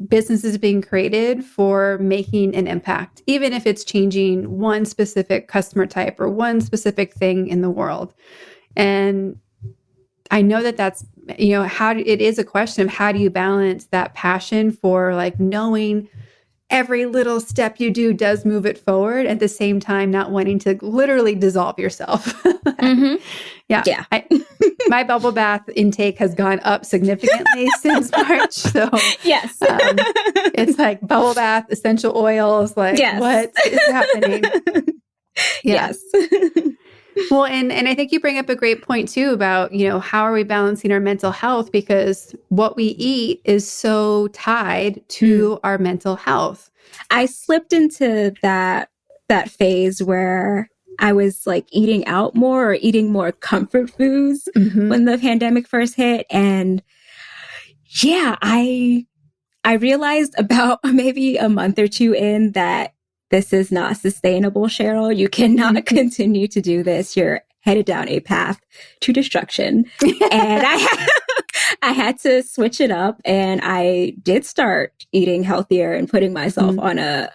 businesses being created for making an impact, even if it's changing one specific customer type or one specific thing in the world. And I know that that's, it is a question of how do you balance that passion for like knowing every little step you do does move it forward, at the same time not wanting to literally dissolve yourself.
Mm-hmm.
Yeah. My bubble bath intake has gone up significantly since March. So
yes,
it's like bubble bath, essential oils, like what is happening?
Yes.
Well, and I think you bring up a great point too about, how are we balancing our mental health? Because what we eat is so tied to our mental health.
I slipped into that phase where I was like eating out more or eating more comfort foods when the pandemic first hit. And yeah, I realized about maybe a month or two in that this is not sustainable, Cheryl. You cannot continue to do this. You're headed down a path to destruction. And I had to switch it up, and I did start eating healthier and putting myself on a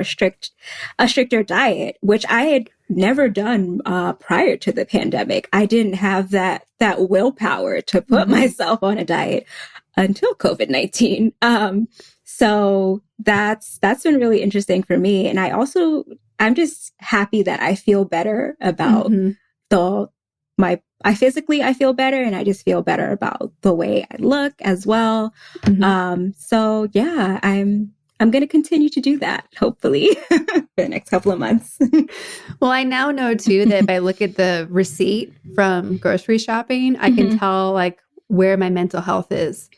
stricter diet, which I had never done prior to the pandemic. I didn't have that willpower to put myself on a diet until COVID-19. So that's been really interesting for me. And I'm just happy that I feel better about I feel better, and I just feel better about the way I look as well. So yeah, I'm going to continue to do that, hopefully, for the next couple of months.
Well, I now know too that if I look at the receipt from grocery shopping, I can tell like where my mental health is.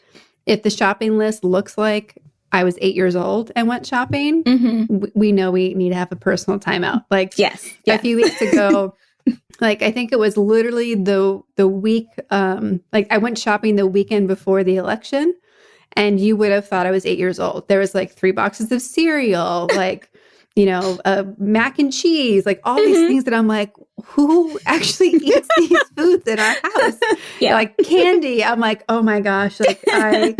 If the shopping list looks like I was 8 years old and went shopping, we know we need to have a personal timeout. Like a few weeks ago, like I think it was literally the week, like I went shopping the weekend before the election, and you would have thought I was 8 years old. There was like 3 boxes of cereal, like, mac and cheese, like all these things that I'm like, who actually eats these foods in our house?
Yeah.
Like candy. I'm like, oh my gosh, like I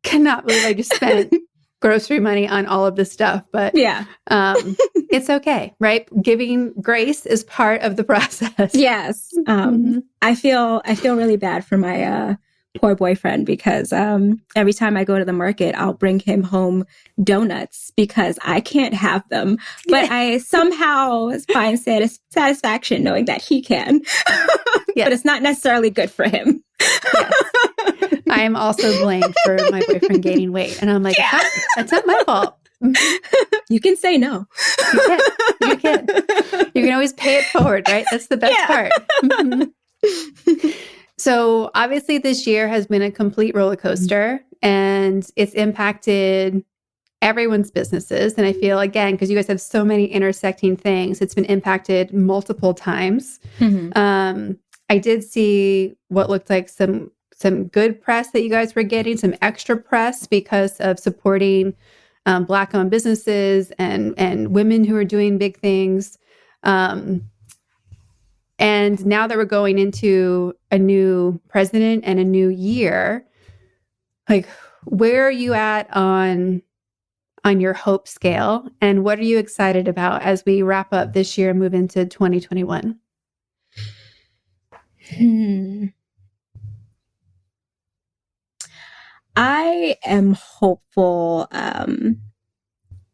cannot believe I just spent grocery money on all of this stuff. But it's okay, right? Giving grace is part of the process.
Yes. I feel really bad for my poor boyfriend because every time I go to the market, I'll bring him home donuts because I can't have them. But I somehow find satisfaction knowing that he can. But it's not necessarily good for him.
I am also blamed for my boyfriend gaining weight. And I'm like, that's not my fault.
You can say no.
You can. You can always pay it forward, right? That's the best part. So obviously this year has been a complete roller coaster, and it's impacted everyone's businesses. And I feel, again, because you guys have so many intersecting things, it's been impacted multiple times. I did see what looked like some good press that you guys were getting, some extra press because of supporting Black-owned businesses and women who are doing big things. And now that we're going into a new president and a new year, like, where are you at on your hope scale? And what are you excited about as we wrap up this year and move into 2021?
I am hopeful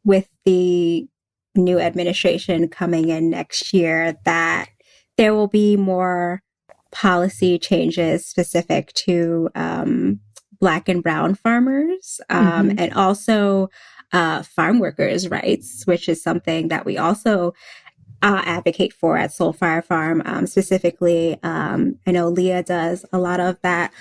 with the new administration coming in next year that there will be more policy changes specific to Black and brown farmers, and also farm workers' rights, which is something that we also advocate for at Soul Fire Farm. Specifically, I know Leah does a lot of that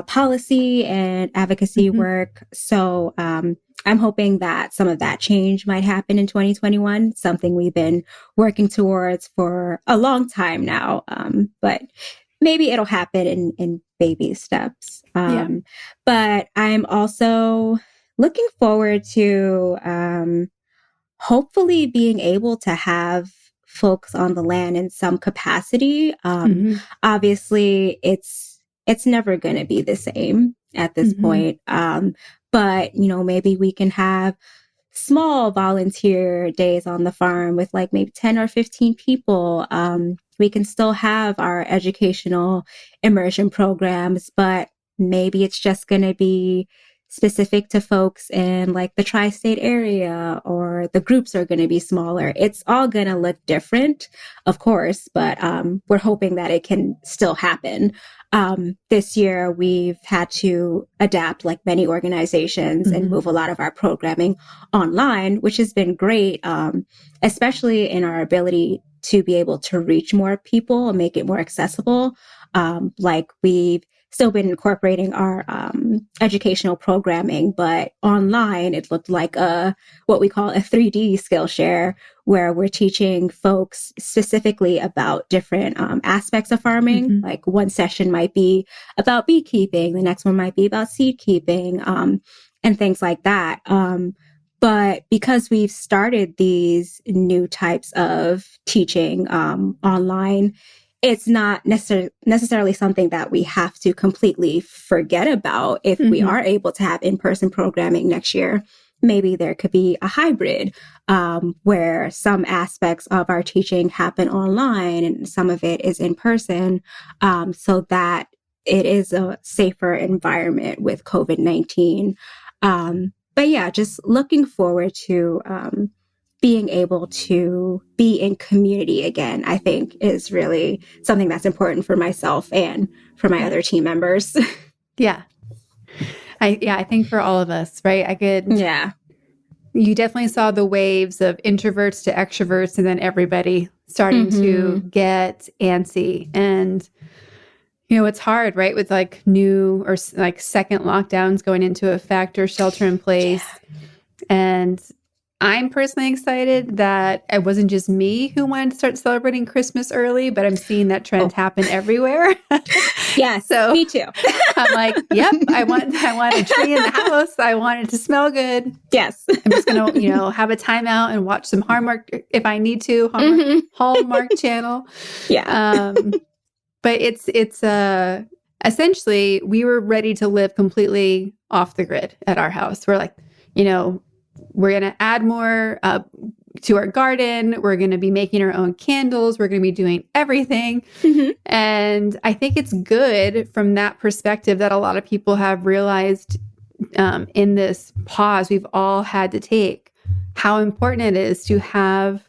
policy and advocacy work. So I'm hoping that some of that change might happen in 2021, something we've been working towards for a long time now. But maybe it'll happen in baby steps. But I'm also looking forward to hopefully being able to have folks on the land in some capacity. Obviously, it's never going to be the same at this point. But, you know, maybe we can have small volunteer days on the farm with like maybe 10 or 15 people. We can still have our educational immersion programs, but maybe it's just going to be specific to folks in like the tri-state area, or the groups are going to be smaller. It's all going to look different, of course, but we're hoping that it can still happen. This year, we've had to adapt, like many organizations, and move a lot of our programming online, which has been great, especially in our ability to be able to reach more people and make it more accessible. Like we've still been incorporating our educational programming, but online it looked like what we call a 3D Skillshare, where we're teaching folks specifically about different aspects of farming. Like one session might be about beekeeping, the next one might be about seed keeping, and things like that. But because we've started these new types of teaching online, it's not necessarily something that we have to completely forget about if we are able to have in-person programming next year. Maybe there could be a hybrid where some aspects of our teaching happen online and some of it is in person, so that it is a safer environment with COVID-19. But yeah, just looking forward to being able to be in community again, I think is really something that's important for myself and for my other team members.
I think for all of us, right? You definitely saw the waves of introverts to extroverts, and then everybody starting to get antsy. And, you know, it's hard, right? With like new or like second lockdowns going into effect or shelter in place. And I'm personally excited that it wasn't just me who wanted to start celebrating Christmas early, but I'm seeing that trend happen everywhere.
So me too.
I'm like, yep, I want a tree in the house. I want it to smell good.
Yes.
I'm just going to, have a timeout and watch some Hallmark if I need to, Hallmark Channel. But it's essentially we were ready to live completely off the grid at our house. We're like, we're going to add more to our garden. We're going to be making our own candles. We're going to be doing everything. And I think it's good from that perspective that a lot of people have realized in this pause we've all had to take, how important it is to have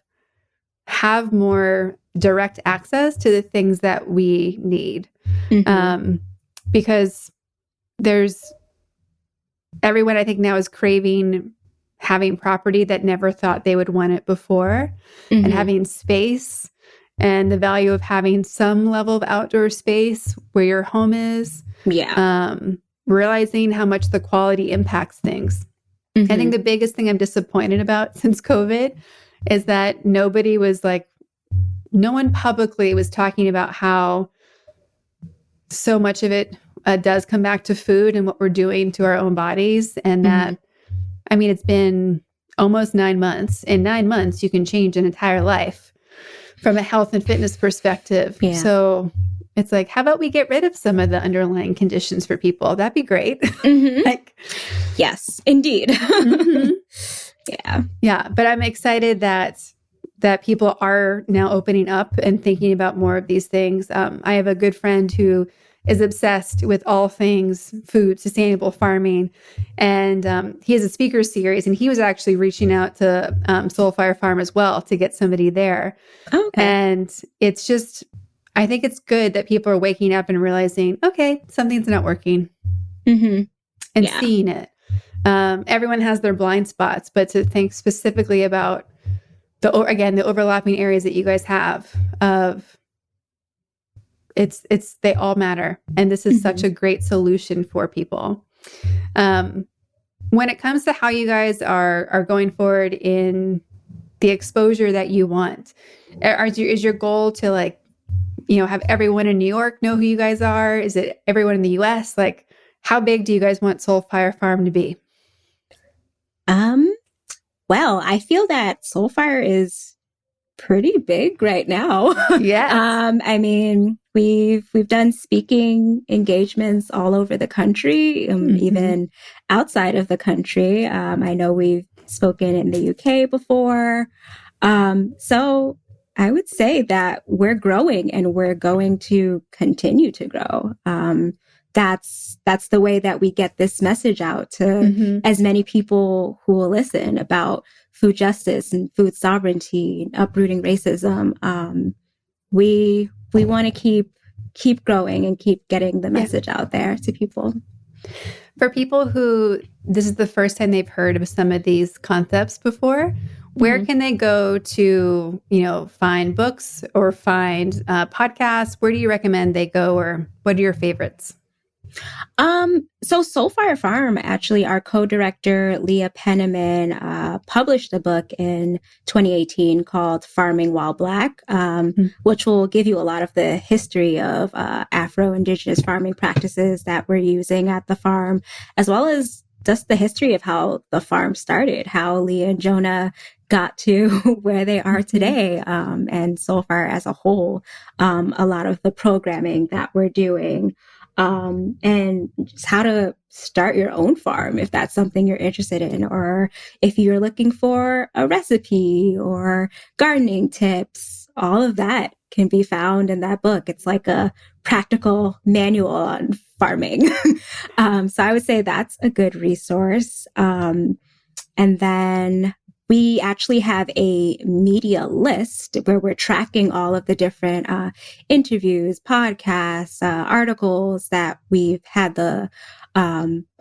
more direct access to the things that we need. Because everyone I think now is craving having property that never thought they would want it before, and having space and the value of having some level of outdoor space where your home is. Realizing how much the quality impacts things. I think the biggest thing I'm disappointed about since COVID is that no one publicly was talking about how so much of it does come back to food and what we're doing to our own bodies. And that, it's been almost 9 months. In 9 months, you can change an entire life from a health and fitness perspective.
Yeah.
So it's like, how about we get rid of some of the underlying conditions for people? That'd be great.
Yes, indeed. Yeah.
Yeah. But I'm excited that people are now opening up and thinking about more of these things. I have a good friend who is obsessed with all things food, sustainable farming. And he has a speaker series, and he was actually reaching out to Soulfire Farm as well to get somebody there.
Okay.
And it's just, I think it's good that people are waking up and realizing, okay, something's not working, and seeing it. Everyone has their blind spots, but to think specifically about the overlapping areas that you guys have of they all matter. And this is such a great solution for people. When it comes to how you guys are going forward in the exposure that you want, is your goal to like, have everyone in New York know who you guys are? Is it everyone in the US? Like, how big do you guys want Soulfire Farm to be?
Well, I feel that Soulfire is pretty big right now.
Yes.
I mean, we've done speaking engagements all over the country, even outside of the country. I know we've spoken in the UK before. So I would say that we're growing, and we're going to continue to grow. That's the way that we get this message out to as many people who will listen about food justice and food sovereignty and uprooting racism. We want to keep growing and keep getting the message out there to people.
For people who this is the first time they've heard of some of these concepts before, where can they go to, find books or find podcasts? Where do you recommend they go, or what are your favorites?
So Soulfire Farm, actually, our co-director, Leah Penniman, published a book in 2018 called Farming While Black, which will give you a lot of the history of Afro-Indigenous farming practices that we're using at the farm, as well as just the history of how the farm started, how Leah and Jonah got to where they are today, and Soulfire as a whole, a lot of the programming that we're doing. And just how to start your own farm if that's something you're interested in, or if you're looking for a recipe or gardening tips, all of that can be found in that book. It's like a practical manual on farming. So I would say that's a good resource. And then we actually have a media list where we're tracking all of the different interviews, podcasts, articles that we've had the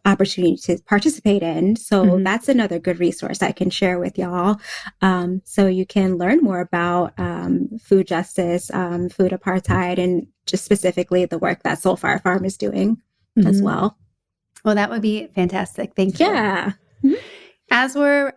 opportunity to participate in. So that's another good resource I can share with y'all. So you can learn more about food justice, food apartheid, and just specifically the work that Soulfire Farm is doing as well.
Well, that would be fantastic. Thank you.
Yeah.
As we're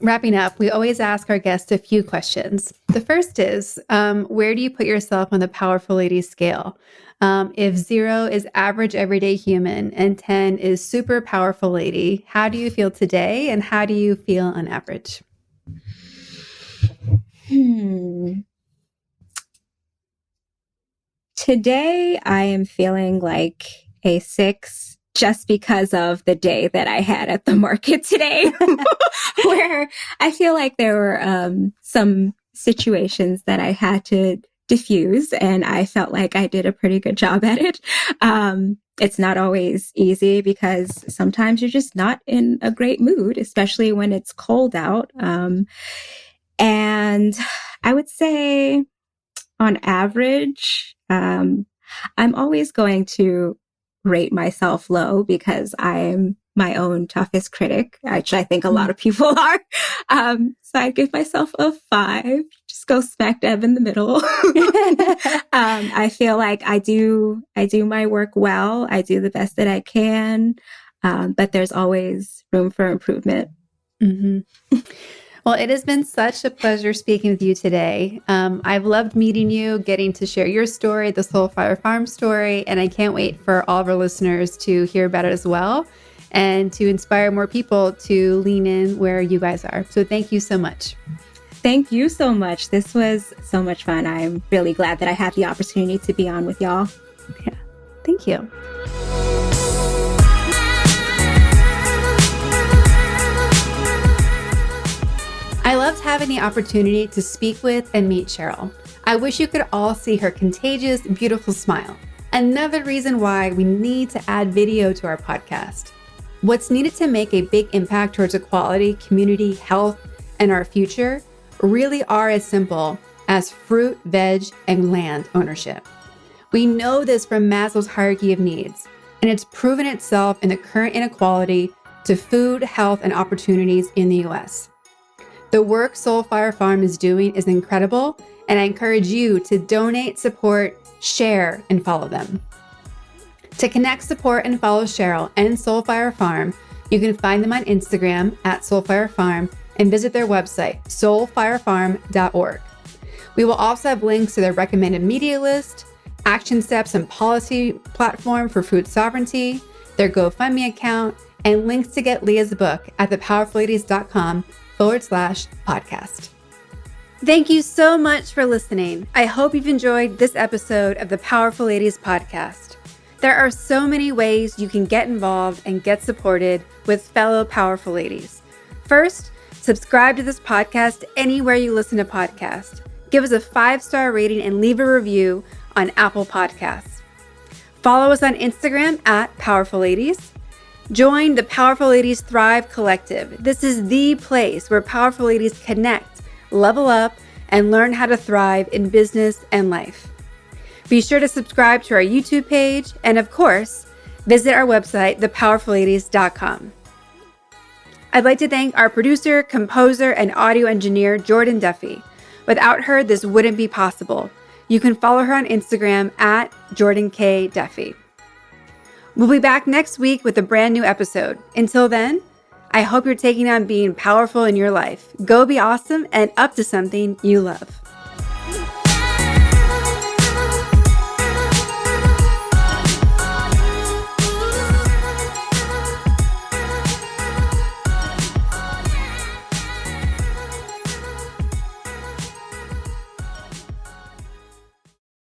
wrapping up, we always ask our guests a few questions. The first is, where do you put yourself on the Powerful Lady scale? If 0 is average everyday human and 10 is super powerful lady, how do you feel today, and how do you feel on average?
Today, I am feeling like a 6. Just because of the day that I had at the market today, where I feel like there were some situations that I had to diffuse, and I felt like I did a pretty good job at it. It's not always easy because sometimes you're just not in a great mood, especially when it's cold out. And I would say on average, I'm always going to rate myself low because I'm my own toughest critic, which I think a lot of people are. So I give myself a 5, just go smack dab in the middle. I feel like I do my work well. I do the best that I can. But there's always room for improvement.
Well, it has been such a pleasure speaking with you today. I've loved meeting you, getting to share your story, the Soulfire Farm story, and I can't wait for all of our listeners to hear about it as well. and to inspire more people to lean in where you guys are. So thank you so much.
Thank you so much. This was so much fun. I'm really glad that I had the opportunity to be on with y'all.
Yeah, thank you. I loved having the opportunity to speak with and meet Cheryl. I wish you could all see her contagious, beautiful smile. Another reason why we need to add video to our podcast. What's needed to make a big impact towards equality, community, health, and our future really are as simple as fruit, veg, and land ownership. We know this from Maslow's hierarchy of needs, and it's proven itself in the current inequality to food, health, and opportunities in the US. The work Soulfire Farm is doing is incredible, and I encourage you to donate, support, share, and follow them. To connect, support, and follow Cheryl and Soulfire Farm, you can find them on Instagram at Soulfire Farm and visit their website, soulfirefarm.org. We will also have links to their recommended media list, action steps and policy platform for food sovereignty, their GoFundMe account, and links to get Leah's book at thepowerfulladies.com/podcast. Thank you so much for listening. I hope you've enjoyed this episode of the Powerful Ladies podcast. There are so many ways you can get involved and get supported with fellow powerful ladies. First, subscribe to this podcast anywhere you listen to podcasts. Give us a 5-star rating and leave a review on Apple Podcasts. Follow us on Instagram at Powerful Ladies. Join the Powerful Ladies Thrive Collective. This is the place where powerful ladies connect, level up, and learn how to thrive in business and life. Be sure to subscribe to our YouTube page, and of course, visit our website, thepowerfulladies.com. I'd like to thank our producer, composer, and audio engineer, Jordan Duffy. Without her, this wouldn't be possible. You can follow her on Instagram at Jordan K. Duffy. We'll be back next week with a brand new episode. Until then, I hope you're taking on being powerful in your life. Go be awesome and up to something you love.